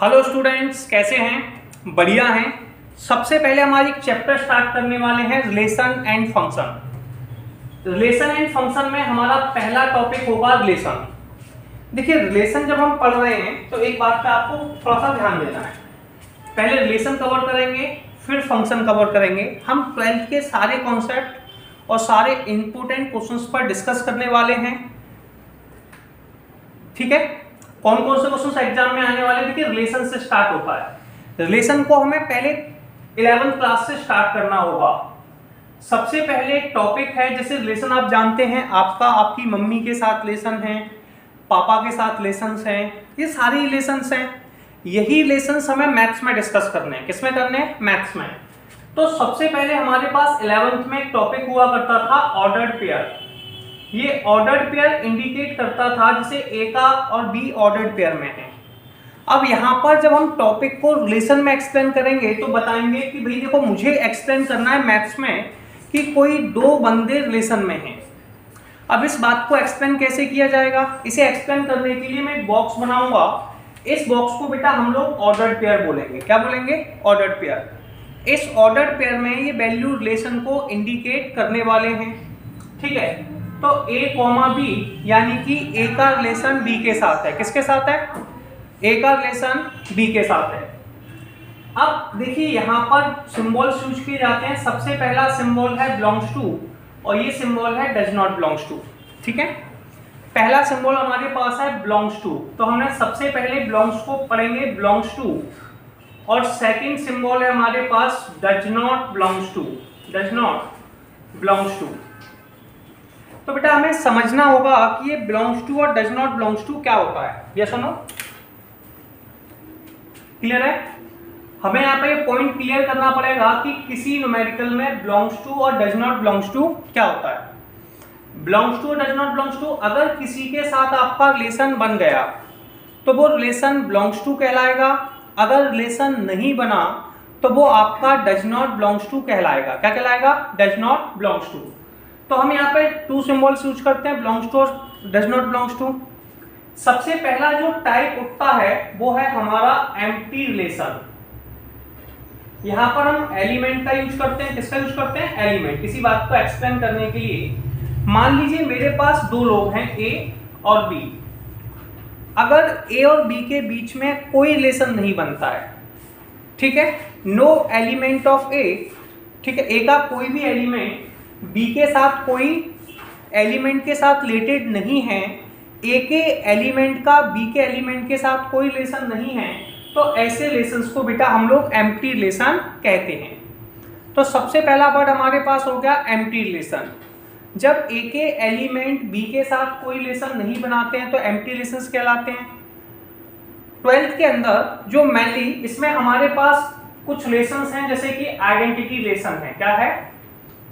Hello students, कैसे हैं? बढ़िया हैं। सबसे पहले हमारी एक चैप्टर स्टार्ट करने वाले हैं relation and function. Relation and function में हमारा पहला टॉपिक होगा रिलेशन। देखिए, रिलेशन जब हम पढ़ रहे हैं तो एक बात पे आपको थोड़ा सा ध्यान देना है। पहले रिलेशन कवर करेंगे, फिर फंक्शन कवर करेंगे। हम 12th के सारे कॉन्सेप्ट और सारे इंपॉर्टेंट क्वेश्चंस पर डिस्कस करने वाले हैं। ठीक है, कौन कौन से क्वेश्चन एग्जाम में आने वाले? देखिए, रिलेशन से स्टार्ट होता है। रिलेशन को हमें पहले 11th क्लास से स्टार्ट करना होगा। सबसे पहले टॉपिक है, जैसे रिलेशन आप जानते हैं, आपकी मम्मी के साथ रिलेशन है, पापा के साथ रिलेशंस हैं, ये सारी रिलेशंस हैं। यही रिलेशंस हमें मैथ्स में डिस्कस करने हैं। किसमें करने हैं? मैथ्स में। तो सबसे पहले हमारे पास 11th में एक टॉपिक हुआ करता था ऑर्डर्ड पेयर। ये ऑर्डर्ड पेयर इंडिकेट करता था जैसे ए का और बी ऑर्डर्ड पेयर में है। अब यहाँ पर जब हम टॉपिक को रिलेशन में एक्सप्लेन करेंगे तो बताएंगे कि भाई देखो, मुझे एक्सप्लेन करना है मैथ्स में कि कोई दो बंदे रिलेशन में हैं। अब इस बात को एक्सप्लेन कैसे किया जाएगा? इसे एक्सप्लेन करने के लिए मैं एक बॉक्स बनाऊंगा। इस बॉक्स को बेटा हम लोग ऑर्डर्ड पेयर बोलेंगे। क्या बोलेंगे? Ordered pair. इस ऑर्डर्ड पेयर में ये वैल्यू रिलेशन को इंडिकेट करने वाले हैं। ठीक है, तो A, B यानी कि A का रिलेशन B के साथ है। किसके साथ है? A का रिलेशन B के साथ है। अब देखिए, यहाँ पर सिंबल यूज किए जाते हैं। सबसे पहला सिंबल है बिलोंग्स टू और ये सिंबल है डज नॉट बिलोंग्स टू। ठीक है, पहला सिंबल हमारे पास है बिलोंग्स टू, तो हमने सबसे पहले बिलोंग्स को पढ़ेंगे, बिलोंग्स टू। और सेकंड सिंबल है हमारे पास does not belongs to, does not belongs to. तो बेटा हमें समझना होगा कि ये बिलोंग्स टू और डज नॉट बिलोंग्स टू क्या होता है। ये सुनो, क्लियर है? हमें यहाँ पे पॉइंट क्लियर करना पड़ेगा कि किसी न्यूमेरिकल में बिलोंग्स टू और डज नॉट बिलोंग्स टू क्या होता है। बिलोंग्स टू और डज नॉट बिलोंग्स टू, अगर किसी के साथ आपका रिलेशन बन गया तो वो रिलेशन बिलोंग्स टू कहलाएगा। अगर रिलेशन नहीं बना तो वो आपका डज नॉट बिलोंग्स टू कहलाएगा। क्या कहलाएगा? Does not belongs to. तो हम यहाँ पे टू सिंबल्स यूज करते हैं, बिलोंग्स टू और डज नॉट बिलोंग्स टू। सबसे पहला जो टाइप उठता है वो है हमारा एम्प्टी रिलेशन। यहाँ पर हम एलिमेंट का यूज करते हैं। किसका यूज करते हैं? एलिमेंट। किसी बात को एक्सप्लेन करने के लिए मान लीजिए मेरे पास दो लोग हैं, ए और बी। अगर ए और बी के बीच में कोई रिलेशन नहीं बनता है, ठीक है, नो एलिमेंट ऑफ ए, ठीक है, ए का कोई भी एलिमेंट बी के साथ कोई एलिमेंट के साथ रिलेटेड नहीं है, ए के एलिमेंट का बी के एलिमेंट के साथ कोई रिलेशन नहीं है, तो ऐसे रिलेशंस को बेटा हम लोग एम्प्टी रिलेशन कहते हैं। तो सबसे पहला वर्ड हमारे पास हो गया एम्प्टी रिलेशन। जब ए के एलिमेंट बी के साथ कोई रिलेशन नहीं बनाते हैं तो एम्प्टी रिलेशंस कहलाते हैं। 12th के अंदर जो मेनली इसमें हमारे पास कुछ रिलेशंस हैं, जैसे कि आइडेंटिटी रिलेशन है। क्या है?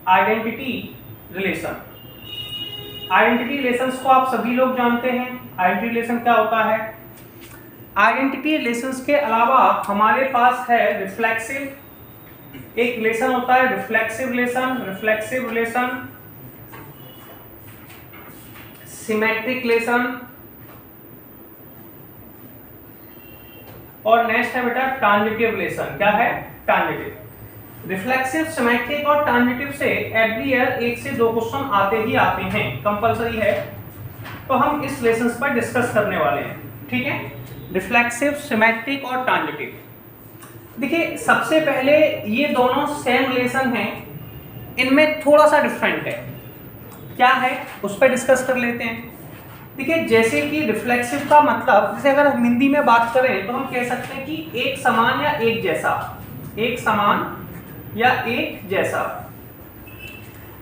Identity relation. आइडेंटिटी रिलेशंस को आप सभी लोग जानते हैं। आइडेंटिटी रिलेशन क्या होता है? आइडेंटिटी रिलेशंस के अलावा हमारे पास है रिफ्लेक्सिव, एक रिलेशन होता है reflexive relation, reflexive relation, symmetric relation, और नेक्स्ट है बेटा ट्रांजिटिव रिलेशन। क्या है? ट्रांजिटिव। रिफ्लेक्सिव, सिमेट्रिक और ट्रांजिटिव से एवरी ईयर 1 से 2 क्वेश्चन आते ही आते हैं, कंपलसरी है। तो हम इस रिलेशंस पर डिस्कस करने वाले हैं। ठीक है, रिफ्लेक्सिव, सिमेट्रिक और ट्रांजिटिव। देखिए, सबसे पहले ये दोनों सेम रिलेशन हैं, इनमें थोड़ा सा डिफरेंट है। क्या है उस पर डिस्कस कर लेते हैं। देखिए, जैसे कि रिफ्लेक्सिव का मतलब, जैसे अगर हम हिंदी में बात करें तो हम कह सकते हैं कि एक समान या एक जैसा, एक समान या एक जैसा।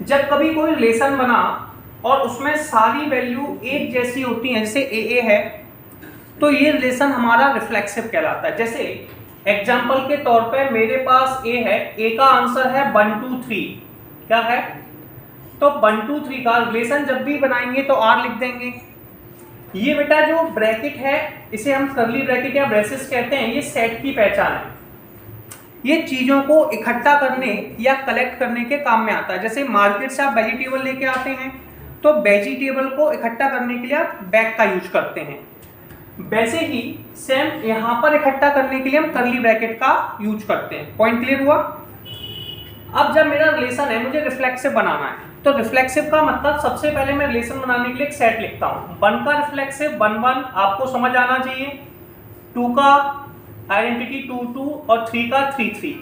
जब कभी कोई रिलेशन बना और उसमें सारी वैल्यू एक जैसी होती हैं, जैसे ए है, तो ये रिलेशन हमारा रिफ्लेक्सिव कहलाता है। जैसे एग्जांपल के तौर पे मेरे पास ए है, ए का आंसर है 1 2 3। क्या है? तो 1 2 3 का रिलेशन जब भी बनाएंगे तो आर लिख देंगे। ये बेटा जो ब्रैकेट है इसे हम कर्ली ब्रैकेट या ब्रेसेस कहते हैं, ये सेट की पहचान है। ये चीजों को इकट्ठा करने या कलेक्ट करने के काम में आता है। जैसे मार्केट से आप वेजिटेबल लेके आते हैं तो वेजिटेबल को इकट्ठा करने के लिए आप बैग का यूज करते हैं। वैसे ही सेम यहां पर इकट्ठा करने के लिए हम कर्ली ब्रैकेट का यूज करते हैं। पॉइंट क्लियर हुआ? अब जब मेरा रिलेशन है, मुझे रिफ्लेक्सिव बनाना है, तो रिफ्लेक्सिव का मतलब सबसे पहले मैं रिलेशन बनाने के लिए एक सेट लिखता हूं। 1 का रिफ्लेक्सिव 1 1 आपको समझ आना चाहिए, 2 का आइडेंटिटी 2 2 और 3 का 3 3।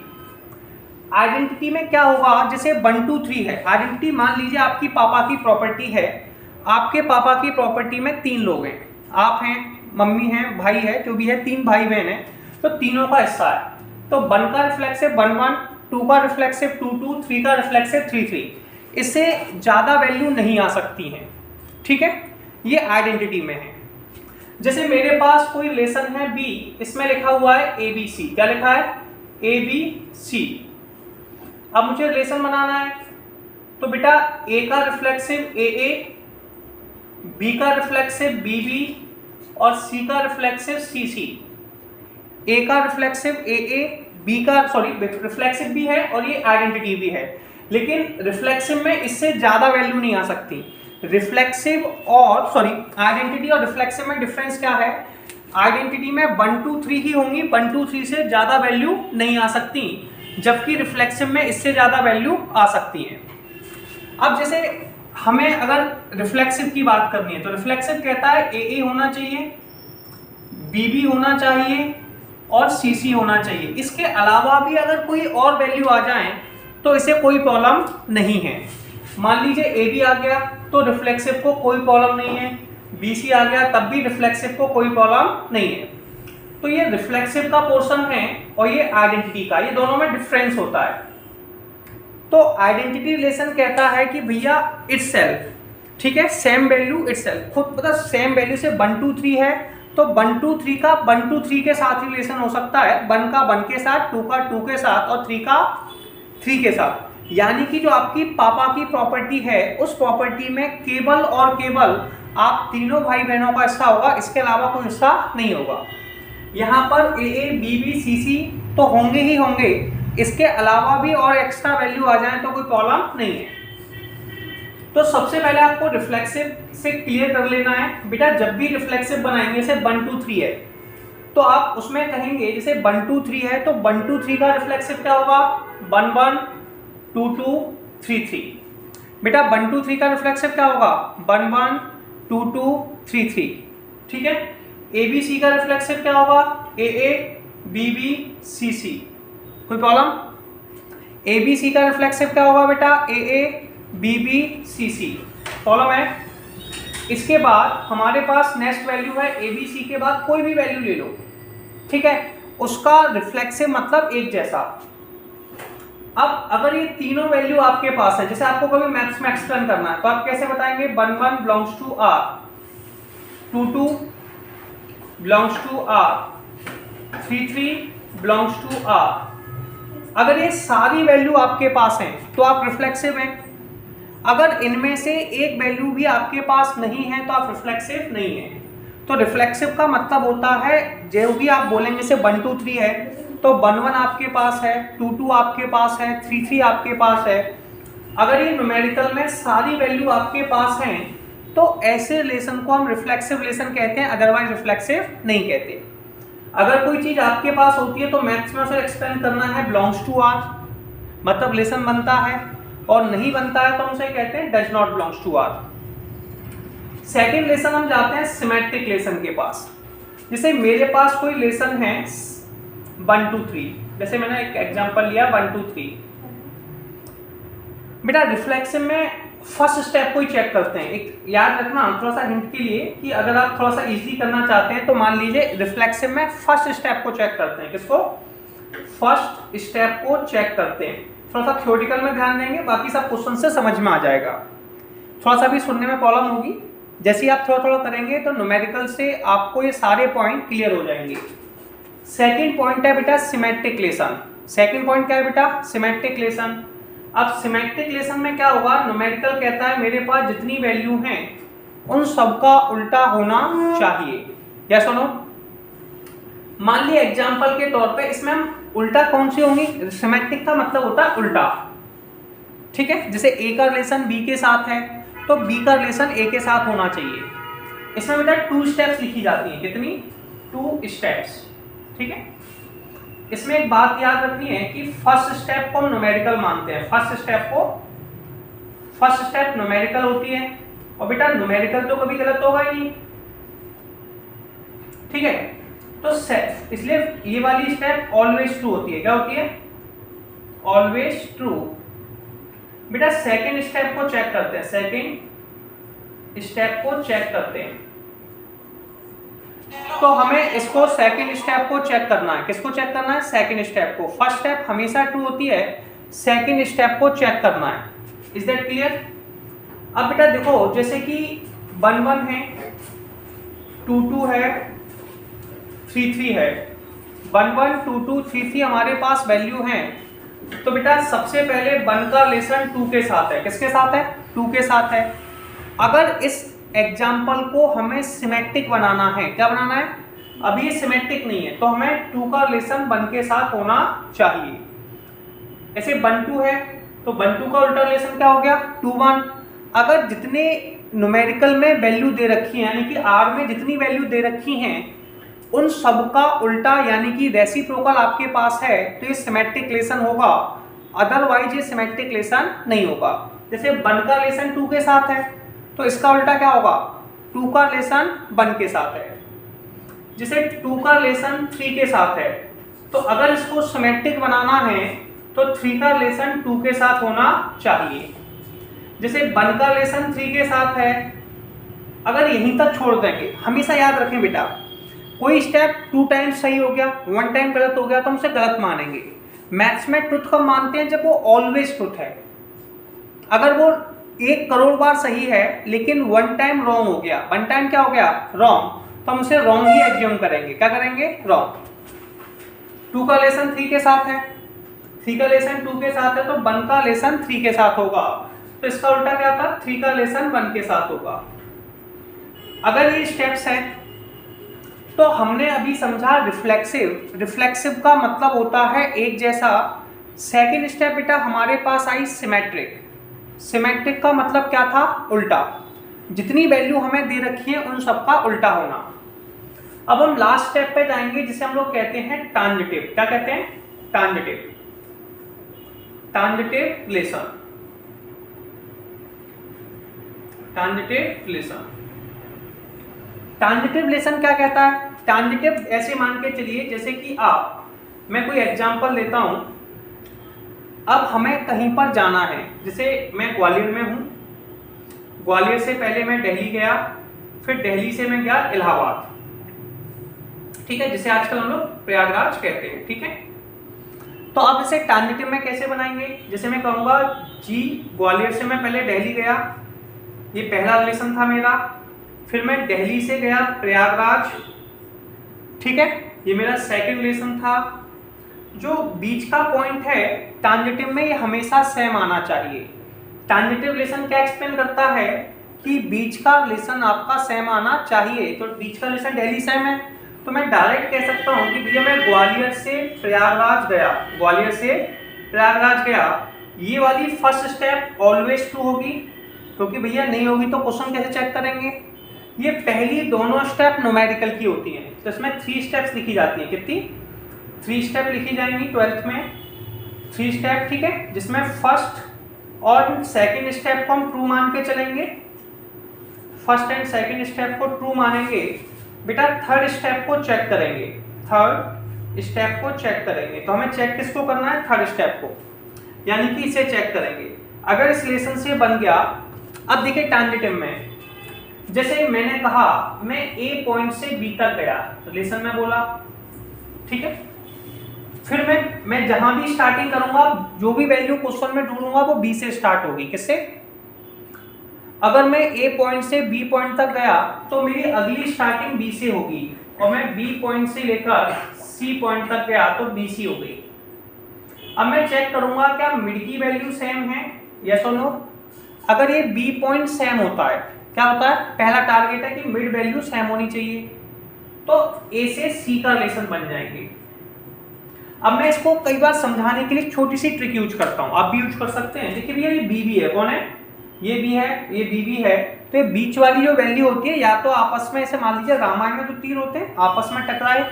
आइडेंटिटी में क्या होगा, जैसे 1 2 3 है, आइडेंटिटी मान लीजिए आपकी पापा की प्रॉपर्टी है। आपके पापा की प्रॉपर्टी में 3 लोग हैं, आप हैं, मम्मी हैं, भाई है, जो भी है, 3 भाई बहन है, तो तीनों का हिस्सा है। तो 1 का रिफ्लेक्सिव 1 1, 2 का रिफ्लेक्सिव 2 2, 3 का रिफ्लेक्सिव 3 3। इससे ज्यादा वैल्यू नहीं आ सकती है, ठीक है, ये आइडेंटिटी में है। जैसे मेरे पास कोई रिलेशन है बी, इसमें लिखा हुआ है ABC। क्या लिखा है? ABC। अब मुझे रिलेशन बनाना है, तो बेटा A का रिफ्लेक्सिव AA, B का रिफ्लेक्सिव BB और C का रिफ्लेक्सिव CC। A का रिफ्लेक्सिव AA, B का रिफ्लेक्सिव भी है और ये आइडेंटिटी भी है, लेकिन रिफ्लेक्सिव में इससे ज्यादा वैल्यू नहीं आ सकती। रिफ्लेक्सिव और आइडेंटिटी और रिफ्लेक्सिव में डिफरेंस क्या है? आइडेंटिटी में 1 2 3 ही होंगी, 1 2 3 से ज्यादा वैल्यू नहीं आ सकती, जबकि रिफ्लेक्सिव में इससे ज्यादा वैल्यू आ सकती है। अब जैसे हमें अगर रिफ्लेक्सिव की बात करनी है, तो रिफ्लेक्सिव कहता है AA होना चाहिए, BB होना चाहिए और CC होना चाहिए। इसके अलावा भी अगर कोई और वैल्यू आ जाए तो इसे कोई प्रॉब्लम नहीं है। मान लीजिए AB आ गया तो रिफ्लेक्सिव को कोई प्रॉब्लम नहीं है, BC आ गया तब भी रिफ्लेक्सिव को कोई प्रॉब्लम नहीं है। तो ये रिफ्लेक्सिव का पोर्शन है और ये आइडेंटिटी का, ये दोनों में डिफरेंस होता है। तो आइडेंटिटी रिलेशन कहता है कि भैया इटसेल्फ, ठीक है, सेम वैल्यू इटसेल्फ, खुद पता सेम वैल्यू से 1 2 3 है, तो 1 2 3 का 1 2 3 के साथ ही रिलेशन हो सकता है, 1 का 1 के साथ, 2 का 2 के साथ और 3 का 3 के साथ। यानी कि जो आपकी पापा की प्रॉपर्टी है, उस प्रॉपर्टी में केवल और केवल आप तीनों भाई बहनों का हिस्सा होगा, इसके अलावा कोई हिस्सा नहीं होगा। यहाँ पर AA BB CC तो होंगे ही होंगे, इसके अलावा भी और एक्स्ट्रा वैल्यू आ जाए तो कोई प्रॉब्लम नहीं है। तो सबसे पहले आपको रिफ्लेक्सिव से क्लियर कर लेना है। बेटा जब भी रिफ्लेक्सिव बनाएंगे, जैसे 1 2 3 है, तो आप उसमें कहेंगे जैसे 1 2 3 है तो 1 2 3 का रिफ्लेक्सिव क्या होगा? 1 1 2 2 3 3। बेटा 1 2 3 का रिफ्लेक्सिव क्या होगा? 1 1 2 2 3 3। ठीक है। ABC का रिफ्लेक्सिव क्या होगा? AA BB CC। कोई प्रॉब्लम? ABC का रिफ्लेक्सिव क्या होगा बेटा? AA BB CC। प्रॉब्लम है? इसके बाद हमारे पास नेक्स्ट वैल्यू है ABC के बाद कोई भी वैल्यू ले लो, ठीक है, उसका रिफ्लेक्सिव मतलब एक जैसा। अब अगर ये तीनों वैल्यू आपके पास है, जैसे आपको कभी मैथ्स में एक्सप्लेन करना है तो आप कैसे बताएंगे? 1 1 belongs to R, 2 2 belongs to R, 3 3 belongs to R। अगर ये सारी वैल्यू आपके पास हैं तो आप रिफ्लेक्सिव हैं। अगर इनमें से एक वैल्यू भी आपके पास नहीं है तो आप रिफ्लेक्सिव नहीं है। तो रिफ्लेक्सिव का मतलब होता है जो भी आप बोलेंगे, जैसे 1 2 3 है तो 1 1 आपके पास है, 2 2 आपके पास है, 3 3 आपके पास है। अगर ये न्यूमेरिकल में सारी वैल्यू आपके पास हैं तो ऐसे रिलेशन को हम रिफ्लेक्सिव रिलेशन कहते हैं, अदरवाइज रिफ्लेक्सिव नहीं कहते। अगर कोई चीज आपके पास होती है तो मैथ्स में उसे एक्सप्लेन करना है बिलोंग्स टू R, मतलब रिलेशन बनता है, और नहीं बनता है तो हम उसे कहते हैं does not belongs to R। Second relation हम जाते हैं सिमेट्रिक रिलेशन के पास। जैसे मेरे पास कोई रिलेशन है 1 2 3, जैसे मैंने एक एग्जांपल लिया 1 2 3। बेटा रिफ्लेक्सिव में फर्स्ट स्टेप को ही चेक करते हैं। एक याद रखना थोड़ा सा हिंट के लिए कि अगर आप थोड़ा सा इजी करना चाहते हैं तो मान लीजिए रिफ्लेक्सिव में फर्स्ट स्टेप को चेक करते हैं। किसको? फर्स्ट स्टेप को चेक करते हैं। थोड़ा सा थ्योरेटिकल में ध्यान देंगे, बाकी सब क्वेश्चन से समझ में आ जाएगा। थोड़ा सा भी सुनने में प्रॉब्लम होगी, जैसे ही आप थोड़ा थोड़ा करेंगे तो न्यूमेरिकल से आपको ये सारे पॉइंट क्लियर हो जाएंगे। सेकेंड पॉइंट है बेटा सिमेट्रिक रिलेशन। सेकेंड पॉइंट क्या है बेटा? Symmetric relation. अब सिमेट्रिक रिलेशन में क्या होगा? न्यूमेरिकल कहता है मेरे पास जितनी वैल्यू हैं उन सबका उल्टा होना चाहिए। या सुनो, मान लिया एग्जांपल के तौर पे इसमें हम उल्टा कौन सी होंगी? सिमेट्रिक का मतलब होता है उल्टा, ठीक है। जैसे A का रिलेशन B के साथ है तो B का रिलेशन A के साथ होना चाहिए। इसमें बेटा 2 स्टेप्स लिखी जाती हैं। कितनी? 2 स्टेप्स। ठीक है, इसमें एक बात याद रखनी है कि फर्स्ट स्टेप को हम न्यूमेरिकल मानते हैं। फर्स्ट स्टेप न्यूमेरिकल होती है, और बेटा न्यूमेरिकल तो कभी गलत होगा ही नहीं। ठीक है, तो इसलिए ये वाली स्टेप ऑलवेज ट्रू होती है। क्या होती है? Always true. बेटा सेकंड स्टेप को चेक करते हैं। सेकंड स्टेप को चेक करते हैं, तो हमें इसको सेकंड स्टेप को चेक करना है। किसको चेक करना है? सेकंड स्टेप को। फर्स्ट स्टेप हमेशा ट्रू होती है, सेकंड स्टेप को चेक करना है। Is that clear? अब बेटा देखो, जैसे कि 1 1 है, 2 2 है, 3 3 है। 1 1 2 2 3 3 हमारे पास वैल्यू हैं। तो बेटा सबसे पहले 1 का रिलेशन 2 के साथ है। किसके साथ है? 2 के साथ है। अगर इस एग्जाम्पल को हमें सिमेट्रिक बनाना है, क्या बनाना है? अभी ये सिमेट्रिक नहीं है, तो हमें 2 का रिलेशन 1 के साथ होना चाहिए। ऐसे 1 2 है, तो 1 2 का उल्टा रिलेशन क्या हो गया? 2 1। अगर जितने न्यूमेरिकल में वैल्यू दे रखी है, यानी कि आर में जितनी वैल्यू दे रखी हैं, उन सब का उल्टा यानी कि रेसिप्रोकल आपके पास है, तो ये सिमेट्रिक रिलेशन होगा। अदरवाइज ये सिमेट्रिक रिलेशन नहीं होगा। जैसे 1 का रिलेशन 2 के साथ है, तो इसका उल्टा क्या होगा? 2 का रिलेशन 1 के साथ है। जैसे 2 का रिलेशन 3 के साथ है, तो अगर इसको सिमेट्रिक बनाना है तो 3 का रिलेशन 2 के साथ होना चाहिए। जैसे 1 का रिलेशन 3 के साथ है, अगर यहीं तक छोड़ देंगे, हमेशा याद रखें बेटा, कोई स्टेप 2 टाइम्स सही हो गया, 1 टाइम गलत हो गया, तो हम उसे गलत मानेंगे। मैथ्स में ट्रुथ कब मानते हैं? जब वो ऑलवेज ट्रुथ है। अगर वो 1 करोड़ बार सही है लेकिन 1 टाइम रॉन्ग हो गया, 1 टाइम क्या हो गया? रॉन्ग, तो हम उसे रॉन्ग ही एज्यूम करेंगे। क्या करेंगे? रॉन्ग। 2 का रिलेशन 3 के साथ है, 3 का रिलेशन 2 के साथ है, तो 1 का रिलेशन 3 के साथ होगा। तो इसका उल्टा क्या था? 3 का रिलेशन 1 के साथ होगा। अगर ये स्टेप्स है, तो हमने अभी समझा रिफ्लेक्सिव। रिफ्लेक्सिव का मतलब होता है एक जैसा। सेकंड स्टेप बेटा हमारे पास आई सिमेट्रिक। सिमेट्रिक का मतलब क्या था? उल्टा। जितनी वैल्यू हमें दे रखी है उन सब का उल्टा होना। अब हम लास्ट स्टेप पे जाएंगे, जिसे हम लोग कहते हैं ट्रांजिटिव। क्या कहते हैं? Transitive. Transitive relation. Transitive relation. Transitive relation क्या कहता है? ट्रांजिटिव ऐसे मान के चलिए, जैसे कि मैं कोई एग्जांपल लेता हूं। अब हमें कहीं पर जाना है, जैसे मैं ग्वालियर में हूं, ग्वालियर से पहले मैं दिल्ली गया, फिर दिल्ली से मैं गया इलाहाबाद। ठीक है, जिसे आजकल हम लोग प्रयागराज कहते हैं। ठीक है, तो अब इसे ट्रांजिटिव में कैसे बनाएंगे? जैसे मैं कहूंगा जी, ग्वालियर से मैं पहले दिल्ली गया, ये पहला रिलेशन था मेरा, फिर मैं दिल्ली से गया प्रयागराज। ठीक है, ये मेरा सेकंड रिलेशन था। जो बीच का पॉइंट है ट्रांजिटिव में, ये हमेशा सेम आना चाहिए। ट्रांजिटिव रिलेशन क्या एक्सप्लेन करता है कि बीच का रिलेशन आपका सेम आना चाहिए। तो बीच का रिलेशन दिल्ली सेम है, तो मैं डायरेक्ट कह सकता हूं कि भैया मैं ग्वालियर से प्रयागराज गया, ग्वालियर से प्रयागराज गया, ये वाली फर्स्ट स्टेप ऑलवेज ट्रू होगी, क्योंकि भैया नहीं होगी तो क्वेश्चन कैसे चेक करेंगे? ये पहली दोनों स्टेप न्यूमेरिकल की होती हैं, तो इसमें 3 स्टेप्स लिखी जाती हैं। कितनी? 3 स्टेप लिखी जाएंगी 12th में, 3 स्टेप। ठीक है, जिसमें फर्स्ट और सेकंड स्टेप को हम ट्रू मान के चलेंगे। फर्स्ट एंड सेकंड स्टेप को ट्रू मानेंगे। बेटा थर्ड स्टेप को चेक करेंगे, थर्ड स्टेप को चेक करेंगे। तो हमें चेक किसको करना है? थर्ड स्टेप को, यानी कि इसे चेक करेंगे। अगर इस रिलेशन से बन गया, अब देखिए ट्रांजिटिव में, जैसे मैंने कहा मैं ए पॉइंट से बी तक गया, रिलेशन में बोला। ठीक है, फिर मैं जहां भी स्टार्टिंग करूंगा, जो भी वैल्यू क्वेश्चन में ढूंढूंगा वो बी से स्टार्ट होगी। किससे? अगर मैं ए पॉइंट से बी पॉइंट तक गया तो मेरी अगली स्टार्टिंग बी से होगी, और मैं बी पॉइंट से लेकर सी पॉइंट तक गया तो बी सी हो गई। अब मैं चेक करूंगा क्या मिड की वैल्यू सेम है, यस और नो। अगर ये बी पॉइंट सेम होता है, क्या होता है? पहला टारगेट है कि मिड वैल्यू सेम होनी चाहिए, तो ए से सी का रिलेशन बन जाएंगे। अब मैं इसको कई बार समझाने के लिए छोटी सी ट्रिक यूज करता हूं, आप भी यूज कर सकते हैं। देखिए भैया ये बी भी है, कौन है? ये बी है, ये बी भी है, तो तो ये बीच वाली जो वैल्यू होती है, या तो आपस में ऐसे मान लीजिए रामायण में जो तीर होते हैं आपस में टकराए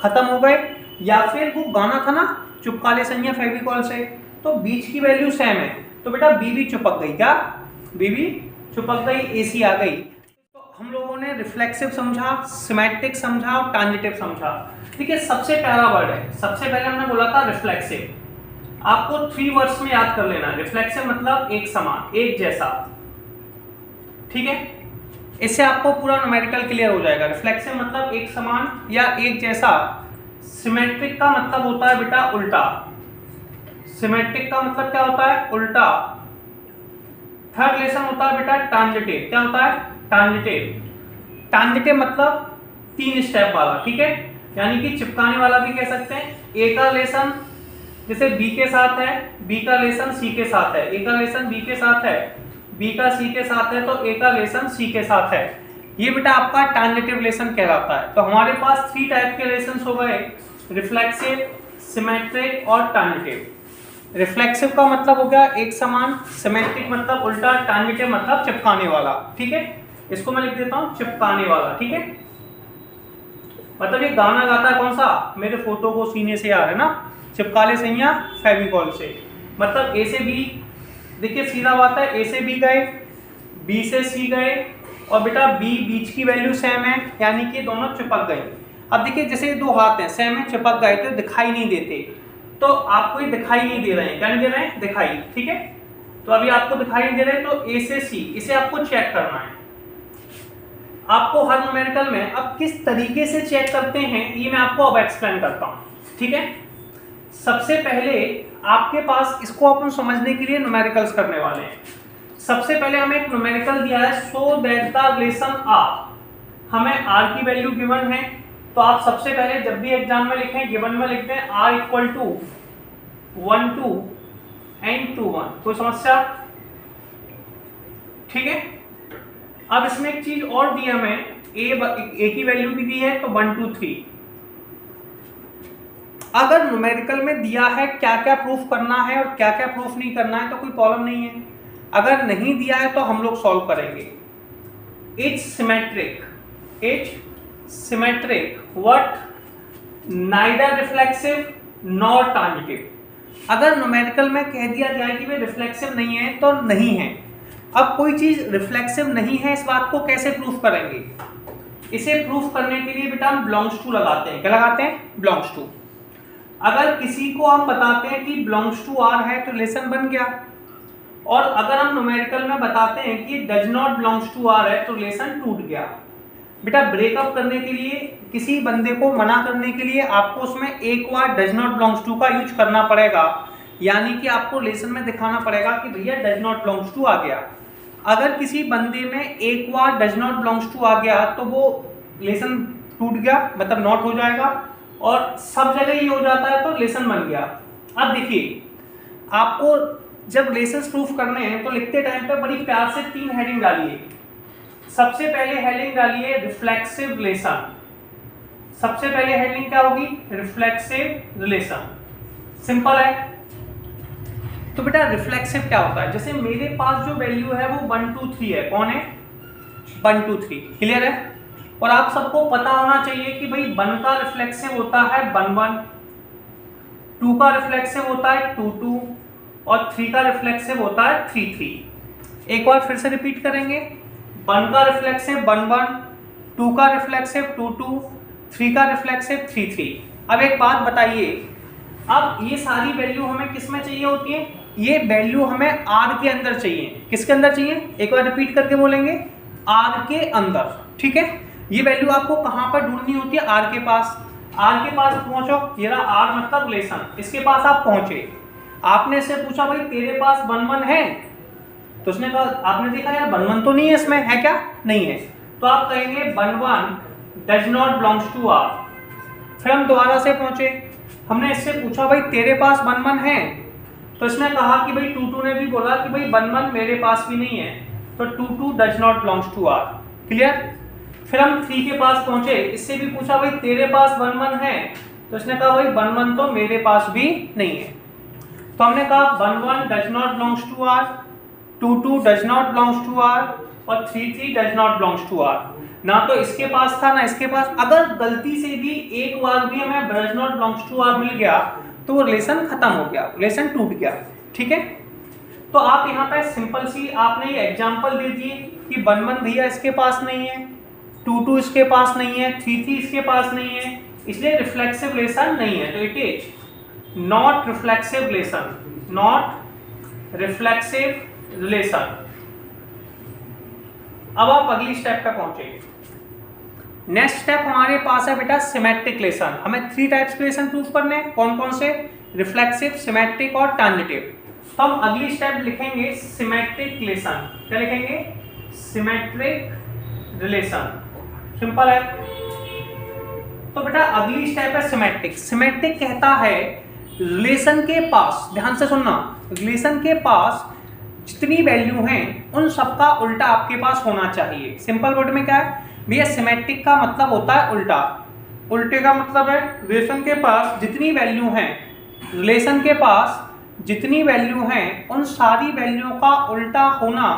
खत्म हो गए, या फिर वो गाना था ना चुपका सैया फेविकॉल से, तो बीच की वैल्यू सेम है, तो बेटा बी भी चिपक गई, क्या बी भी चिपक गई, एसी आ गई। तो हम लोगों ने रिफ्लेक्सिव समझा, सिमेट्रिक समझा और ट्रांजिटिव समझा। ठीक है, सबसे पहला वर्ड है, सबसे पहले हमने बोला था रिफ्लेक्सिव। आपको 3 वर्ड्स में याद कर लेना। रिफ्लेक्सिव मतलब एक समान, एक जैसा। ठीक है, इससे आपको पूरा न्यूमेरिकल क्लियर हो जाएगा। रिफ्लेक्सिव मतलब एक समान या एक जैसा। सिमेट्रिक का मतलब होता है बेटा उल्टा। सिमेट्रिक का मतलब क्या होता है? उल्टा। थर्ड लेसन होता है बेटा ट्रांजिटिव। क्या होता है? ट्रांजिटिव। ट्रांजिटिव मतलब 3 स्टेप वाला। ठीक है, यानी कि चिपकाने वाला भी कह सकते हैं। ए का लेसन जैसे बी के साथ है, बी का लेसन सी के साथ है, ए का लेसन बी के साथ है, बी का सी के साथ है, तो ए का लेसन सी के साथ है। ये बेटा आपका ट्रांजिटिव लेसन कहलाता है। तो हमारे पास 3 टाइप के लेसन हो गए, रिफ्लेक्सिव, सिमेट्रिक और ट्रांजिटिव। रिफ्लेक्सिव का मतलब हो गया एक समान, सिमेट्रिक मतलब उल्टा, ट्रांजिटिव मतलब चिपकाने वाला। ठीक है, इसको मैं लिख देता हूं चिपकाने वाला। ठीक है, मतलब ये गाना गाता है कौन सा? मेरे फोटो को सीने से यार, है ना, चिपका ले सैया फेविकॉल से। मतलब ए से बी, देखिए सीधा बात है, ए से बी गए, बी से सी गए, और बेटा बी बीच की वैल्यू सेम है, यानी कि दोनों चिपक गए। अब देखिए जैसे 2 हाथ हैं, सेम है, चिपक गए तो दिखाई नहीं देते, तो आपको ये दिखाई नहीं दे रहे हैं। क्या नहीं दे रहे हैं? दिखाई। ठीक है, तो अभी आपको दिखाई नहीं दे रहे, तो ए से सी, इसे आपको चेक करना है। आपको हर न्यूमेरिकल में अब किस तरीके से चेक करते हैं ये मैं आपको अब एक्सप्लेन करता हूं। ठीक है, सबसे पहले आपके पास, इसको अपन समझने के लिए न्यूमेरिकल्स करने वाले हैं। सबसे पहले हमें एक न्यूमेरिकल दिया है, so that the relation R. हमें आर की वैल्यू गिवन है, तो आप सबसे पहले जब भी एग्जाम में लिखें, गिवन में लिखते हैं आर इक्वल टू 1 2 एंड 2 1। कोई समस्या? ठीक है, अब इसमें एक चीज और दी हमें, ए की वैल्यू भी दी है, तो 1 2 3। अगर न्यूमेरिकल में दिया है क्या क्या प्रूफ करना है और क्या क्या प्रूफ नहीं करना है तो कोई प्रॉब्लम नहीं है। अगर नहीं दिया है तो हम लोग सॉल्व करेंगे। It's symmetric what? Neither reflexive nor transitive. अगर न्यूमेरिकल में कह दिया जाए कि वे रिफ्लेक्सिव नहीं है तो नहीं है। अब कोई चीज रिफ्लेक्सिव नहीं है, इस बात को कैसे प्रूफ करेंगे? इसे प्रूफ करने के लिए बेटा हम बिलोंग्स टू लगाते हैं। क्या लगाते हैं? Belongs to. अगर किसी को हम बताते हैं कि बिलोंग्स टू आर है तो रिलेशन बन गया, और अगर हम न्यूमेरिकल में बताते हैं कि does not belongs to R है तो रिलेशन टूट गया। बेटा ब्रेकअप करने के लिए, किसी बंदे को मना करने के लिए आपको उसमें एक बार डज नॉट बिलोंग्स टू का यूज करना पड़ेगा, यानी कि आपको रिलेशन में दिखाना पड़ेगा कि भैया डज नॉट बिलोंग्स टू आ गया। अगर किसी बंदे में एक बार डज नॉट बिलोंग्स टू आ गया तो वो रिलेशन टूट गया, मतलब नॉट हो जाएगा, और सब जगह ये हो जाता है तो रिलेशन बन गया। अब देखिए, आपको जब रिलेशंस प्रूफ करने हैं तो लिखते टाइम पे बड़ी प्यार से 3 हेडिंग डालिए। सबसे पहले हेडिंग डालिए रिफ्लेक्सिव रिलेशन। सबसे पहले हेडिंग क्या होगी? Reflexive relation. सिंपल है। तो बेटा रिफ्लेक्सिव क्या होता है? जैसे मेरे पास जो वैल्यू है वो 1 2 3 है। कौन है? 1 2 3। क्लियर है? और आप सबको पता होना चाहिए कि भाई 1 का रिफ्लेक्सिव होता है 1 1, 2 का रिफ्लेक्सिव होता है 2 2, और 3 का रिफ्लेक्सिव होता है 3 3। एक बार फिर से रिपीट करेंगे। 1 का रिफ्लेक्सिव 1 1, 2 का रिफ्लेक्सिव 2 2, 3 का रिफ्लेक्सिव 3 3। अब एक बात बताइए, अब ये सारी वैल्यू हमें किस में चाहिए होती है? ये वैल्यू हमें आर के अंदर चाहिए। किसके अंदर चाहिए? एक बार रिपीट करके बोलेंगे, आर के अंदर। ठीक है, ये वैल्यू आपको कहां पर ढूंढनी होती है? आर के पास। आर के पास पहुंचो, ये रहा आर मतलब रिलेशन, इसके पास आप पहुंचे। आपने इससे पूछा भाई तेरे पास 1 1 है, तो उसने कहा, आपने देखा यार 1 1 तो नहीं है इसमें, है क्या? नहीं है, तो आप कहेंगे 1 1 does not belongs to R. फिर हम दोबारा से पहुंचे, हमने इससे पूछा भाई तेरे पास 1 1 है, तो इसने कहा कि भाई 2 2 ने भी बोला कि भाई 1 1 मेरे पास भी नहीं है, तो 2 2 does not belongs to R. Clear? फिर हम 3 के पास पहुंचे, इससे भी पूछा भाई तेरे पास 1 1 है, तो इसने कहा भाई 1 1 तो मेरे पास भी नहीं है, तो हमने कहा 1 1 does not belongs to R, 2 2 does not belongs to R, और 3 does not belongs to R. ना तो इसके पास था ना इसके पास। अगर गलती से भी एक बार भी हमें डज नॉट बिलोंग्स टू आर मिल गया तो वो रिलेशन खत्म हो गया, रिलेशन टूट गया। ठीक है, तो आप यहाँ पे सिंपल सी आपने ये एग्जांपल दे दिए कि 1 भैया इसके पास नहीं है, 2 इसके पास नहीं है, 3 इसके पास नहीं है, इसलिए रिफ्लेक्सिव रिलेशन नहीं है। तो it is not reflexive relation, not reflexive relation. अब आप अगली स्टेप पे पहुंचे। नेक्स्ट स्टेप हमारे पास है बेटा सिमेट्रिक रिलेशन। हमें 3 टाइप्स के रिलेशन प्रूफ करने हैं। कौन कौन से? रिफ्लेक्सिव, सिमेट्रिक और ट्रांजिटिव। तो हम अगली स्टेप लिखेंगे सिमेट्रिक रिलेशन। क्या लिखेंगे? Symmetric relation. सिंपल है। तो बेटा अगली स्टेप है सिमेट्रिक। सिमेट्रिक कहता है रिलेशन के पास, ध्यान से सुनना, रिलेशन के पास जितनी वैल्यू हैं उन सबका उल्टा आपके पास होना चाहिए। सिंपल वर्ड में क्या है भैया? सिमेट्रिक का मतलब होता है उल्टा। उल्टे का मतलब है रिलेशन के पास जितनी वैल्यू हैं, रिलेशन के पास जितनी वैल्यू हैं उन सारी वैल्यू का उल्टा होना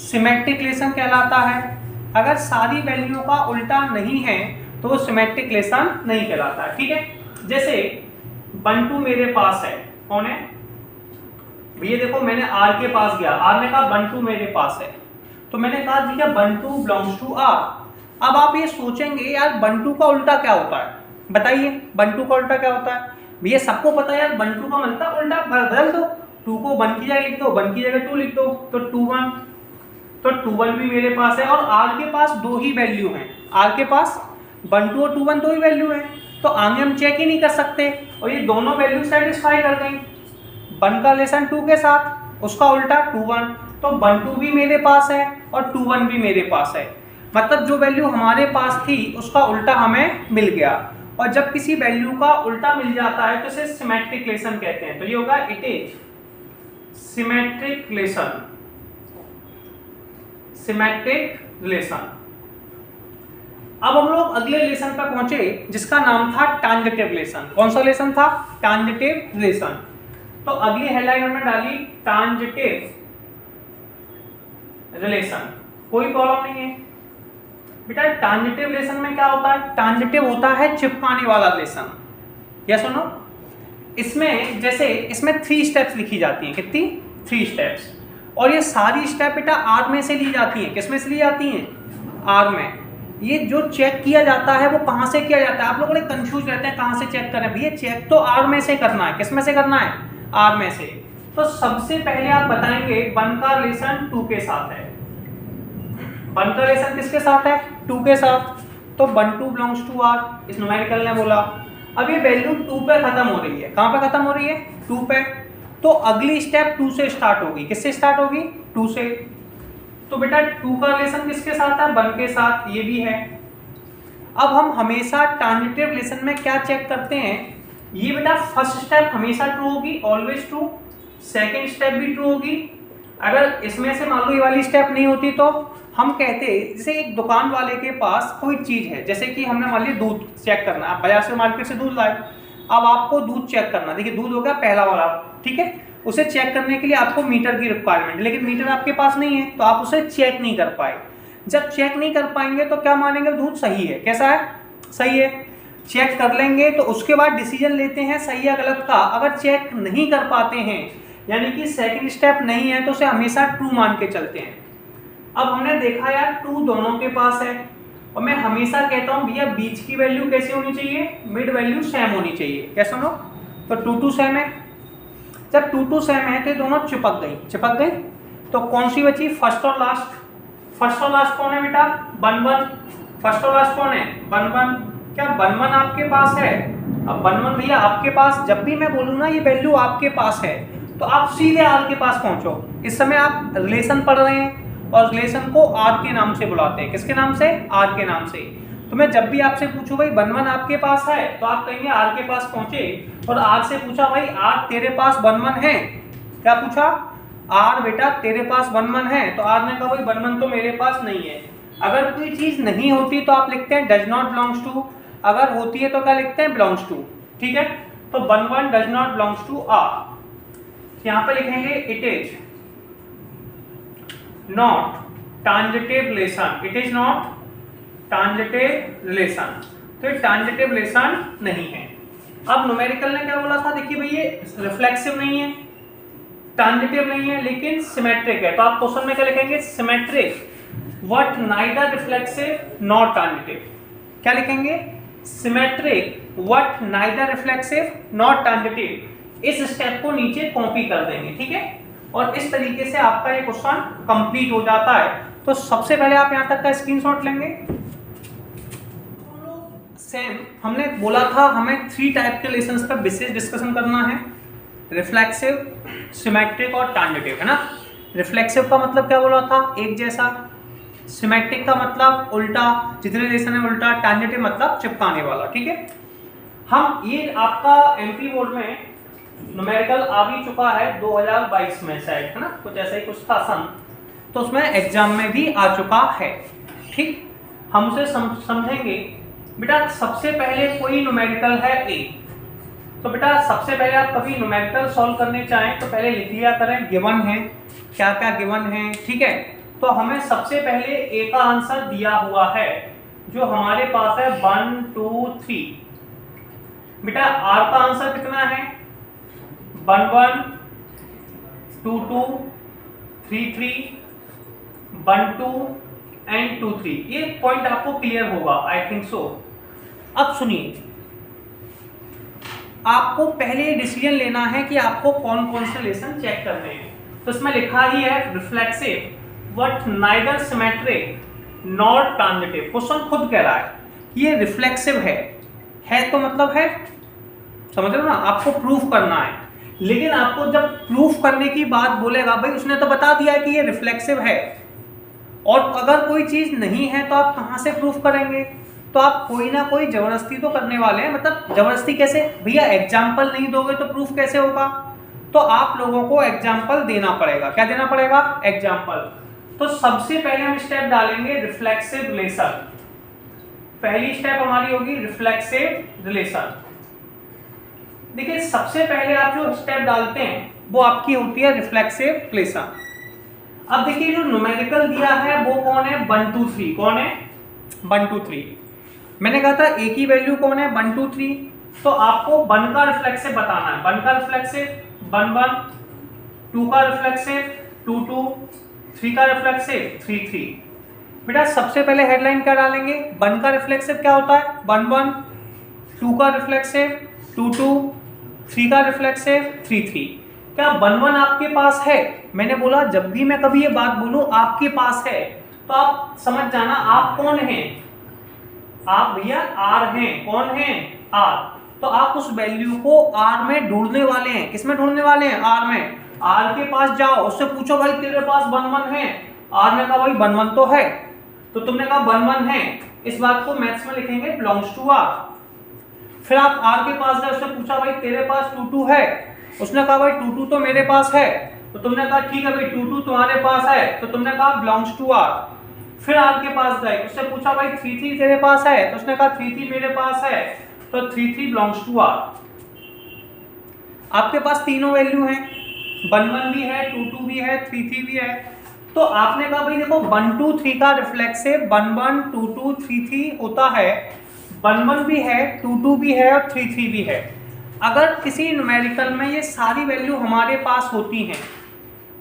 सिमेट्रिक रिलेशन कहलाता है। अगर सारी वैल्यू का उल्टा नहीं है तो वो सिमेट्रिक रिलेशन नहीं कहलाता है। ठीक है, जैसे 1 2 मेरे पास है, कौन है भैया? देखो मैंने R के पास गया, R ने कहा 1 2 मेरे पास है, तो मैंने कहा भैया 1 2 बिलोंग्स टू R। अब आप ये सोचेंगे यार 1 2 का उल्टा क्या होता है? बताइए 1 2 का उल्टा क्या होता है? भैया सबको पता है यार 1 2 का मतलब उल्टा बदल दो, 2 को 1 की जगह लिख दो, 1 की जगह 2 लिख दो, तो 2 1, तो 2 1 भी मेरे पास है। और R के पास 2 ही वैल्यू हैं, R के पास 1 2 और 2 1 2 ही वैल्यू है, तो आगे हम चेक ही नहीं कर सकते। और ये दोनों वैल्यू सेटिस्फाई कर गई। 1 का रिलेशन 2 के साथ, उसका उल्टा 2 1, तो 1 2 भी मेरे पास है और 2 1 भी मेरे पास है। मतलब जो वैल्यू हमारे पास थी उसका उल्टा हमें मिल गया। और जब किसी वैल्यू का उल्टा मिल जाता है तो इसे सिमेट्रिक रिलेशन कहते हैं। तो ये होगा it is symmetric relation, symmetric relation. अब हम लोग अगले रिलेशन पर पहुंचे जिसका नाम था ट्रांजिटिव रिलेशन। कौन सा रिलेशन था? Transitive relation. तो अगली हेडलाइन हमने डाली ट्रांजिटिव रिलेशन। कोई प्रॉब्लम नहीं है बेटा। ट्रांजिटिव रिलेशन में क्या होता है? ट्रांजिटिव होता है चिपकाने वाला रिलेशन। या सुनो, इसमें जैसे इसमें 3 स्टेप्स लिखी जाती हैं। कितनी? 3 स्टेप्स। और ये सारी स्टेप बेटा आर में से ली जाती हैं। किस में से ली जाती हैं? आर में। ये जो चेक किया जाता है वो कहाँ से किया जाता है? आप लोग बड़े कंफ्यूज रहते हैं कहाँ से चेक करें। भैया चेक तो आर में से करना है। किस में से करना है? आर में से। तो सबसे पहले आप बताएंगे 1 का रिलेशन 2 के साथ है। 1 का रिलेशन किसके साथ है? 2 के साथ। तो 1 2 बिलोंग्स टू आर, इस न्यूमेरिकल ने बोला। अब ये वैल्यू 2 पे खत्म हो रही है। कहाँ पे खत्म हो रही है? 2 पे। तो अगली स्टेप 2 से स्टार्ट होगी। किससे स्टार्ट होगी? 2 से। तो बेटा 2 का रिलेशन किसके साथ है? 1 के साथ। ये भी है। अब हम हमेशा ट्रांजिटिव रिलेशन में क्या चेक करते हैं? ये बेटा फर्स्ट स्टेप हमेशा ट्रू होगी, ऑलवेज ट्रू। सेकेंड स्टेप भी ट्रू होगी। अगर इसमें से मान लो ये वाली स्टेप नहीं होती तो हम कहते, जैसे एक दुकान वाले के पास कोई चीज है, जैसे कि हमने मान लिया दूध चेक करना, आप बाजार से मार्केट से दूध लाए, अब आपको दूध चेक करना। देखिए दूध हो गया पहला वाला, ठीक है। उसे चेक करने के लिए आपको मीटर की रिक्वायरमेंट, लेकिन मीटर आपके पास नहीं है तो आप उसे चेक नहीं कर पाए। जब चेक नहीं कर पाएंगे तो क्या मानेंगे? दूध सही है। कैसा है? सही है। चेक कर लेंगे तो उसके बाद डिसीजन लेते हैं सही या गलत का। अगर चेक नहीं कर पाते हैं यानी कि सेकंड स्टेप नहीं है तो उसे हमेशा ट्रू मान के चलते हैं। अब हमने देखा यार ट्रू दोनों के पास है, और मैं हमेशा कहता हूं भैया बीच की वैल्यू कैसी होनी चाहिए? मिड वैल्यू सेम होनी चाहिए। कैसे हो? तो 2 2 सेम है। जब 2 2 सेम है तो दोनों चिपक गई। चिपक गई तो कौन सी बची? फर्स्ट और लास्ट। फर्स्ट और लास्ट कौन है बेटा? 1 1। फर्स्ट और लास्ट कौन है? 1 1। क्या 1 1 आपके पास है? अब 1 1 भैया आपके पास, जब भी मैं बोलूँ ना ये वैल्यू आपके पास है तो आप सीधे आर के पास पहुंचो। इस समय आप रिलेशन पढ़ रहे हैं और रिलेशन को आर के नाम से बुलाते हैं। किसके नाम से? आर के नाम से। तो मैं जब भी आपसे पूछूं भाई 1 1 आपके पास है तो आप कहेंगे आर के पास पहुंचे, और आर से पूछा भाई आर तेरे पास 1 1 है? क्या पूछा? आर बेटा तेरे पास 1 1 है? तो आर ने कहा भाई 1 1 तो मेरे पास नहीं है। अगर कोई चीज नहीं होती तो आप लिखते हैं डज नॉट बिलोंग्स टू, अगर होती है तो क्या लिखते हैं? Belongs to. ठीक है, तो 1 1 does not belongs to R. यहां पर लिखेंगे it is not transitive relation, it is not transitive relation, तो ये ट्रांजिटिव रिलेशन नहीं है। अब न्यूमेरिकल ने क्या बोला था, देखिए भाई ये रिफ्लेक्सिव नहीं है, ट्रांजिटिव नहीं है, लेकिन सिमेट्रिक है। तो आप क्वेश्चन में क्या लिखेंगे, symmetric what neither reflexive not transitive. क्या लिखेंगे, symmetric what neither reflexive not transitive. इस स्टेप को नीचे कॉपी कर देंगे, ठीक है, और इस तरीके से आपका ये क्वेश्चन कंप्लीट हो जाता है। तो सबसे पहले आप यहां तक का स्क्रीनशॉट लेंगे। सेम हमने बोला था हमें 3 टाइप के रिलेशंस पर विशेष डिस्कशन करना है, रिफ्लेक्सिव, सिमेट्रिक और ट्रांजिटिव, है ना। रिफ्लेक्सिव का मतलब क्या बोला था, एक जैसा, सिमेट्रिक का मतलब उल्टा, जितने रिलेशन है उल्टा, ट्रांजिटिव मतलब चिपकाने वाला, ठीक है। हम ये आपका एमपी बोर्ड में न्यूमेरिकल आ भी चुका है 2022 में शायद, है ना, कुछ ऐसा ही कुछ था सन, तो उसमें एग्जाम में भी आ चुका है, ठीक। हम उसे समझेंगे। बेटा सबसे पहले कोई न्यूमेरिकल है ए, तो बेटा सबसे पहले आप कभी न्यूमेरिकल सॉल्व करने चाहें तो पहले लिख लिया करें गिवन है, क्या क्या गिवन है, ठीक है। तो हमें सबसे पहले ए का आंसर दिया हुआ है जो हमारे पास है 1 2 3। बेटा आर का आंसर कितना है, 1 1 2 2 3 3 1 2 एंड 2 3। ये पॉइंट आपको क्लियर होगा, आई थिंक सो। अब सुनिए, आपको पहले डिसीजन लेना है कि आपको कौन कौन से रिलेशन चेक करने हैं। तो इसमें लिखा ही है reflexive what neither symmetric not transitive. Question खुद कह रहा है कि ये रिफ्लेक्सिव है तो मतलब है, समझ रहे हो ना, आपको प्रूफ करना है। लेकिन आपको जब प्रूफ करने की बात बोलेगा, भाई उसने तो बता दिया है कि ये रिफ्लेक्सिव है, और अगर कोई चीज नहीं है तो आप कहां से प्रूफ करेंगे, तो आप कोई ना कोई जबरदस्ती तो करने वाले हैं। मतलब जबरदस्ती कैसे भैया, एग्जाम्पल नहीं दोगे तो प्रूफ कैसे होगा, तो आप लोगों को एग्जाम्पल देना पड़ेगा। क्या देना पड़ेगा, एग्जाम्पल। तो सबसे पहले हम स्टेप डालेंगे रिफ्लेक्सिव रिलेशन। पहली स्टेप हमारी होगी रिफ्लेक्सिव रिलेशन। देखिए सबसे पहले आप जो स्टेप डालते हैं वो आपकी होती है रिफ्लेक्सिव रिलेशन। अब देखिए जो न्यूमेरिकल दिया है वो कौन है, 1 2 3। कौन है, 1 2 3। मैंने कहा था ए की वैल्यू कौन है, 1 2 3। तो आपको 1 का रिफ्लेक्सिव बताना है, 1 का रिफ्लेक्सिव 1 1, 2 का रिफ्लेक्सिव 2 2, 3 का रिफ्लेक्सिव 3 3। बेटा सबसे पहले हेडलाइन क्या डालेंगे, 1 का रिफ्लेक्सिव क्या होता है, 1 1, 2 का रिफ्लेक्सिव 2 2, 3 का रिफ्लेक्सिव 3 3। क्या 1 1 आपके पास है, मैंने बोला जब भी मैं कभी ये बात बोलूं आपके पास है तो आप समझ जाना आप कौन हैं, आप भैया आर हैं। कौन हैं, आर। तो आप उस वैल्यू को आर में ढूंढने वाले हैं। किस में ढूंढने वाले हैं, आर में। आर के पास जाओ, उससे पूछो भाई तेरे पास 1 1 है, आर ने कहा भाई 1 1 तो है, तो तुमने कहा 1 1 है, इस बात को मैथ्स में लिखेंगे बिलोंग्स टू आर। फिर आप आर के पास गए, उससे पूछा भाई तेरे पास 2 2 है, उसने कहा भाई 2 2 तो मेरे पास है, तो तुमने कहा ठीक है भाई 2 2 तुम्हारे पास है, तो तुमने कहा बिलोंग्स टू आर। फिर आर के पास गए, उससे पूछा भाई 3 3 तेरे पास है, तो उसने कहा 3 3 मेरे पास है, तो 3 3 बिलोंग्स टू आर। आपके पास तीनों वैल्यू हैं, 1 1 भी है, 2 2 भी है, 3 3 भी है। तो आपने कहा भाई देखो 1 2 3 का रिफ्लेक्सिव 1 1 2 2 3 3 होता है, 1 1 भी है, 2 2 भी है और 3 3 भी है। अगर किसी न्यूमेरिकल में ये सारी वैल्यू हमारे पास होती हैं,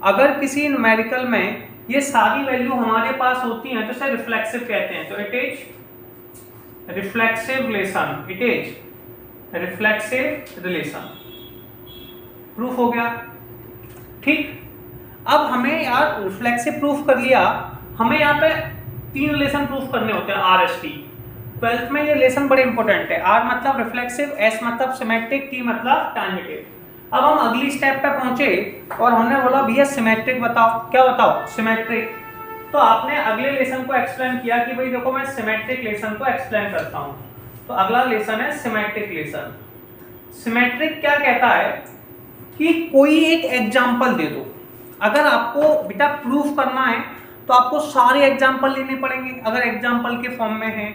अगर किसी न्यूमेरिकल में ये सारी वैल्यू हमारे पास होती हैं तो इसे रिफ्लेक्सिव कहते हैं। तो it is reflexive relation, it is reflexive relation. Proof हो गया, ठीक। अब हमें यार रिफ्लेक्सिव प्रूफ कर लिया, हमें यहाँ पे 3 रिलेशन प्रूफ करने होते हैं, आर एस टी। 12th में ये रिलेशन बड़े इंपॉर्टेंट है, आर मतलब रिफ्लेक्सिव, एस मतलब सिमेट्रिक, टी मतलब ट्रांजिटिव। अब हम अगली स्टेप पे पहुंचे और हमने बोला भैया सिमेट्रिक बताओ। क्या बताओ, सिमेट्रिक। तो आपने अगले रिलेशन को एक्सप्लेन किया कि भाई देखो मैं सिमेट्रिक रिलेशन को एक्सप्लेन करता हूं। तो अगला रिलेशन है सिमेट्रिक रिलेशन। सिमेट्रिक क्या कहता है कि कोई एक एग्जाम्पल दे दो। अगर आपको बेटा प्रूफ करना है तो आपको सारे एग्जाम्पल लेने पड़ेंगे अगर एग्जाम्पल के फॉर्म में है।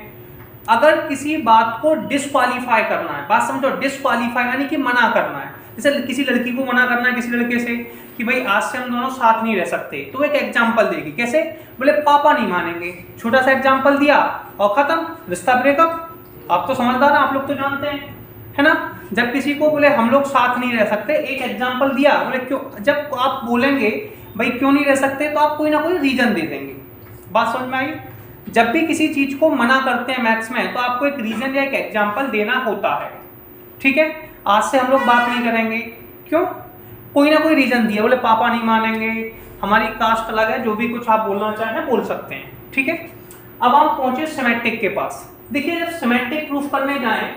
अगर किसी बात को डिस्क्वालीफाई करना है, बात समझो, डिस्क्वालीफाई यानी कि मना करना है, जैसे किसी लड़की को मना करना है किसी लड़के से कि भाई आज से हम दोनों साथ नहीं रह सकते, तो एक एग्जाम्पल देगी, कैसे, बोले पापा नहीं मानेंगे, छोटा सा एग्जाम्पल दिया और खत्म, रिश्ता ब्रेकअप। आप तो समझदार हैं, आप लोग तो जानते हैं, है ना। जब किसी को बोले हम लोग साथ नहीं रह सकते, एक एग्जाम्पल दिया, बोले क्यों, जब आप बोलेंगे भाई क्यों नहीं रह सकते, तो आप कोई ना कोई रीजन दे देंगे। बात समझ में आई। जब भी किसी चीज को मना करते हैं मैथ्स में, तो आपको एक रीजन या एक एग्जाम्पल देना होता है, ठीक है। आज से हम लोग बात नहीं करेंगे, क्यों, कोई ना कोई रीजन दिया, बोले पापा नहीं मानेंगे, हमारी कास्ट अलग है, जो भी कुछ आप बोलना चाहें बोल सकते हैं, ठीक है। अब आप पहुंचे सिमेट्रिक के पास। देखिए जब सिमेट्रिक प्रूफ करने जाएं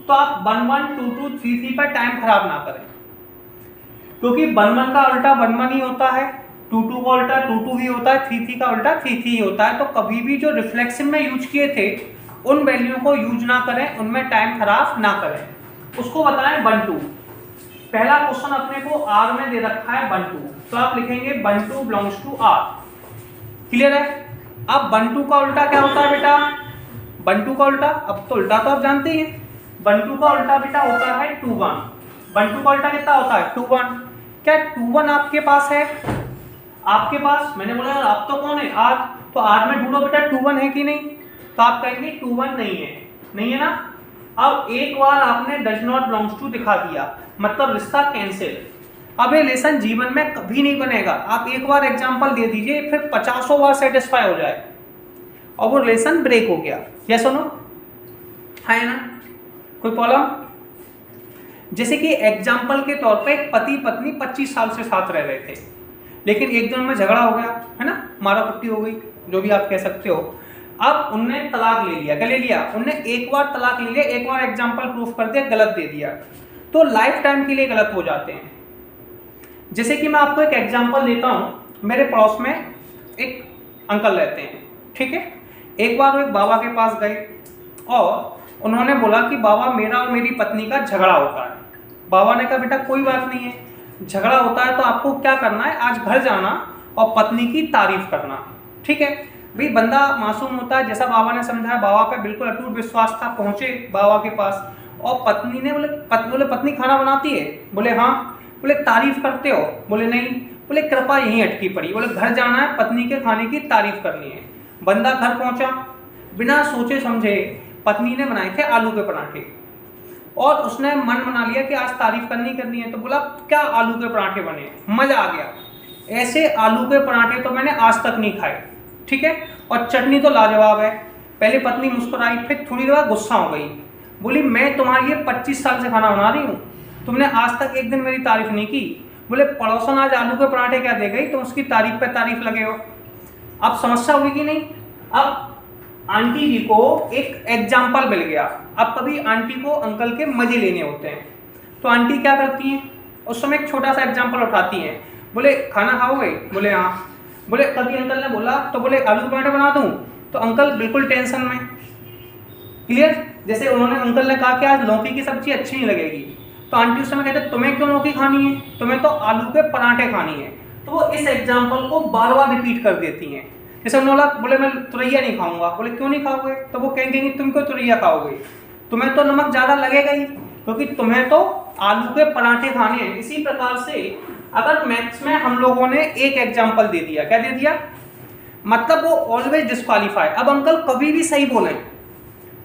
तो आप 1 1 2 2 3 3 पर टाइम खराब ना करें, क्योंकि 1 1 का उल्टा 1 1 ही होता है, 2 2 का उल्टा 2 2 ही होता है, 3 3 का उल्टा 3 3 ही होता है। तो कभी भी जो रिफ्लेक्शन में यूज किए थे उन वैल्यू को यूज ना करें, उनमें टाइम खराब ना करें। उसको बताएं 1 2। पहला क्वेश्चन अपने को आर में दे रखा है 1 2, तो आप लिखेंगे 1 2 बिलोंग्स टू आर। क्लियर है। अब 1 2 का उल्टा क्या होता है बेटा, 1 2 का उल्टा, अब तो उल्टा तो आप जानते ही हैं, 1 2 का उल्टा बेटा होता है 2 1। 1 2 का उल्टा कितना होता है 2 1। क्या 2 1 आपके पास है, आपके पास, मैंने बोला यार आप तो कौन है आर, तो आर में ढूंढो बेटा 2 1 है कि नहीं, तो आप कहेंगे 2 1 नहीं है, नहीं है ना। अब एक बार आपने डज नॉट बिलोंग्स टू दिखा दिया, मतलब रिश्ता कैंसिल। अब ये रिलेशन जीवन में कभी नहीं बनेगा। आप एक बार एग्जांपल दे दीजिए, फिर 50 बार सेटिस्फाई हो जाए और वो रिलेशन ब्रेक हो गया। यस और नो, है ना, कोई प्रॉब्लम। जैसे कि एग्जाम्पल के तौर पे एक पति पत्नी 25 साल से साथ रह रहे थे, लेकिन एक दिन में झगड़ा हो गया, है ना, मारा कुट्टी हो गई, जो भी आप कह सकते हो। अब उनने तलाक ले लिया, क्या ले लिया, उनने एक बार तलाक ले लिया, एक बार एग्जाम्पल प्रूफ कर दिया, गलत दे दिया, तो लाइफ टाइम के लिए गलत हो जाते हैं। जैसे कि मैं आपको एक एग्जाम्पल देता हूँ, मेरे पड़ोस में एक अंकल रहते हैं, ठीक है। एक बार वो एक बाबा के पास गए और उन्होंने बोला कि बाबा मेरा और मेरी पत्नी का झगड़ा होता है। बाबा ने कहा बेटा कोई बात नहीं है, झगड़ा होता है तो आपको क्या करना है, आज घर जाना और पत्नी की तारीफ करना, ठीक है। भाई बंदा मासूम होता है, जैसा बाबा ने समझाया, बाबा पे बिल्कुल अटूट विश्वास था। पहुंचे बाबा के पास और पत्नी ने बोले पत्नी खाना बनाती है, बोले हाँ, बोले तारीफ करते हो, बोले नहीं, बोले कृपा यहीं अटकी पड़ी, बोले घर जाना है, पत्नी के खाने की तारीफ करनी है। बंदा घर पहुंचा, बिना सोचे समझे पत्नी ने बनाए थे आलू के पराठे और उसने मन बना लिया कि आज तारीफ करनी है, तो बोला क्या आलू के पराठे बने, मजा आ गया, ऐसे आलू के पराठे तो मैंने आज तक नहीं खाए, ठीक है, और चटनी तो लाजवाब है। पहले पत्नी मुस्कुराई, फिर थोड़ी देर गुस्सा हो गई, बोली मैं तुम्हारे लिए 25 साल से खाना बना रही हूँ, तुमने आज तक एक दिन मेरी तारीफ नहीं की। बोले पड़ोसन आज आलू के पराठे क्या दे गई, तुम उसकी तारीफ पे तारीफ लगे हो। अब समस्या होगी कि नहीं। अब आंटी जी को एक एग्जाम्पल मिल गया। अब कभी आंटी को अंकल के मजे लेने होते हैं, तो आंटी क्या करती हैं, उस समय एक छोटा सा एग्जाम्पल उठाती हैं, बोले खाना खाओगे, बोले हाँ, बोले कभी अंकल ने बोला तो बोले आलू के पराठे बना दूं, तो अंकल बिल्कुल टेंशन में। क्लियर। जैसे उन्होंने अंकल ने कहा कि आज लौकी की सब्जी अच्छी नहीं लगेगी, तो आंटी उस समय कहते तुम्हें क्यों लौकी खानी है, तुम्हें तो आलू के पराठे खानी है। तो वो इस एग्जाम्पल को बार बार रिपीट कर देती हैं। जैसे उन्होंने बोले मैं तुरैया नहीं खाऊंगा, बोले क्यों नहीं खाओगे, तो वो कहेंगे तुम क्यों तुरैया खाओगे, तुम्हें तो नमक ज़्यादा लगेगा ही, क्योंकि तुम्हें तो आलू के पराठे खाने हैं। इसी प्रकार से अगर मैथ्स में हम लोगों ने एक एग्जाम्पल दे दिया, क्या दे दिया, मतलब वो ऑलवेज डिस्क्वालीफाई। अब अंकल कभी भी सही बोले,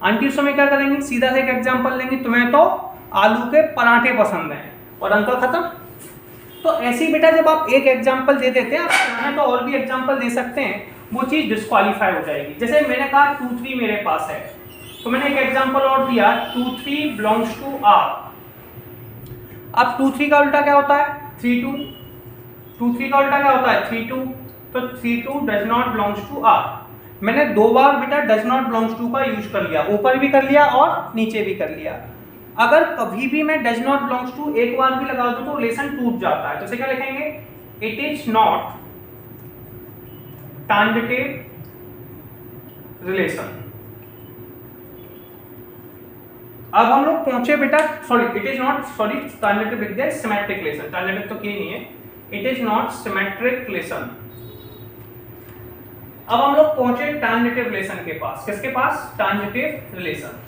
आंटी उस समय क्या करेंगी, सीधा से एक एग्जाम्पल लेंगी, तुम्हें तो आलू के पराठे पसंद हैं, और अंकल खत्म। तो ऐसे ही बेटा जब आप एक एग्जाम्पल दे देते हैं, आप चाहें तो और भी एग्जाम्पल दे सकते हैं, वो चीज़ डिस्क्वालीफाई हो जाएगी। जैसे मैंने कहा 2 3 मेरे पास है, तो मैंने एक एग्जाम्पल और दिया 2 3 बिलोंग्स टू आर। अब 2 3 का उल्टा क्या होता है 3 2, 2 3 का उल्टा क्या होता है 3 2, तो 3 2 does not belongs to R. मैंने 2 बार बेटा डज नॉट बिलोंग्स टू का यूज कर लिया, ऊपर भी कर लिया और नीचे भी कर लिया। अगर कभी भी मैं डज नॉट बिलोंग्स टू एक बार भी लगा दूं तो रिलेशन टूट जाता है। तो क्या लिखेंगे, it is not transitive relation. अब हम लोग पहुंचे बेटा, sorry it is not, sorry transitive लिख दिया, सिमेट्रिक रिलेशन, ट्रांजिटिव तो किया नहीं है, it is not symmetric relation. अब हम लोग पहुंचे ट्रांजिटिव रिलेशन के पास, किसके पास, ट्रांजिटिव रिलेशन।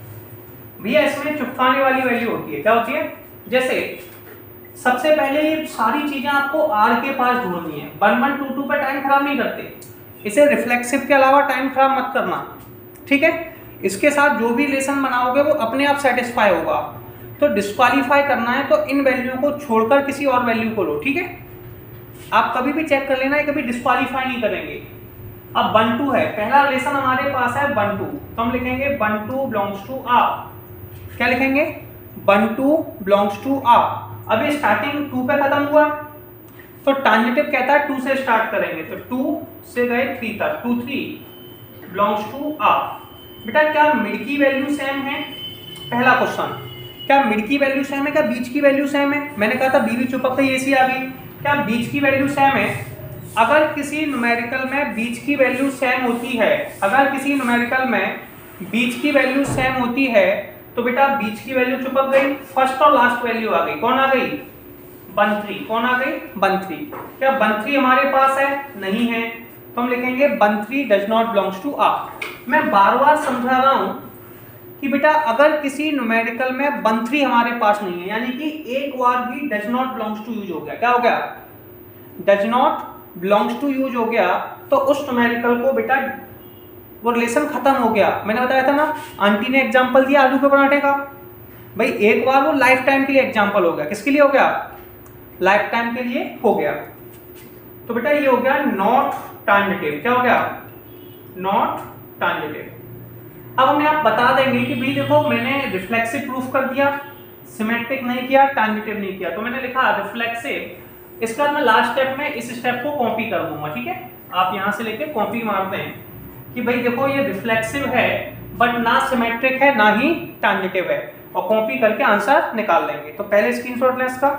भैया इसमें चुपकाने वाली वैल्यू होती है, क्या होती है, जैसे सबसे पहले ये सारी चीजें आपको आर के पास ढूंढनी है। 1122 पे टाइम खराब नहीं करते, इसे रिफ्लेक्सिव के अलावा टाइम खराब मत करना, ठीक है। इसके साथ जो भी रिलेशन बनाओगे वो अपने आप सेटिस्फाई होगा। तो डिस्क्वालीफाई करना है तो इन वैल्यू को छोड़कर किसी और वैल्यू को लो, ठीक है। आप कभी भी चेक कर लेना है, कभी डिस्क्वालीफाई नहीं करेंगे। अब 1 2 है, पहला रिलेशन हमारे पास है 1 2, तो हम लिखेंगे 1 2 बिलोंग्स टू आर। क्या लिखेंगे? 1 2 बिलोंग्स टू आर। अब ये स्टार्टिंग 2 पे खत्म हुआ, तो ट्रांजिटिव कहता है 2 से स्टार्ट करेंगे, तो 2 से गए 3 तक, 2 3 बिलोंग्स टू आर। बेटा क्या मिड की वैल्यू सेम है? पहला क्वेश्चन, क्या मिड की वैल्यू सेम है? क्या बीच की वैल्यू सेम है? मैंने कहा था बी भी चुपक गई, एसी आ गई। क्या बीच की वैल्यू सेम है? अगर किसी न्यूमेरिकल में बीच की वैल्यू सेम होती है, अगर किसी न्यूमेरिकल में बीच की वैल्यू सेम होती है तो बेटा बीच की वैल्यू चुपक गई, फर्स्ट और लास्ट वैल्यू आ गई। कौन आ गई? 1 3। कौन आ गई? 1 3। क्या 1 3 हमारे पास है? नहीं है, तो हम लिखेंगे 1 3 does not belongs to R. मैं बार बार समझा रहा हूं कि बेटा अगर किसी न्यूमेरिकल में 1 3 हमारे पास नहीं है, यानी कि एक बार भी does not belongs to use हो गया। क्या हो गया? Does not belongs to use हो गया, तो उस न्यूमेरिकल को बेटा वो रिलेशन खत्म हो गया। मैंने बताया था ना, आंटी ने एग्जांपल दिया आलू के पराठे का, भाई एक बार वो लाइफ टाइम के लिए एग्जांपल हो गया। किसके लिए हो गया? लाइफ टाइम के लिए हो गया। तो बेटा ये हो गया नॉट ट्रांजिटिव। क्या हो गया? Not transitive. अब हमें आप बता देंगे कि भाई देखो मैंने रिफ्लेक्सिव प्रूफ कर दिया, सिमेट्रिक नहीं किया, ट्रांजिटिव नहीं किया, तो मैंने लिखा रिफ्लेक्सिव। इसके बाद मैं लास्ट स्टेप में इस स्टेप को कॉपी कर दूंगा, ठीक है। आप यहां से लेके कॉपी मारते हैं कि भाई देखो ये रिफ्लेक्सिव है बट ना सिमेट्रिक है ना ही ट्रांजिटिव है, और कॉपी करके आंसर निकाल लेंगे। तो पहले स्क्रीनशॉट लें इसका।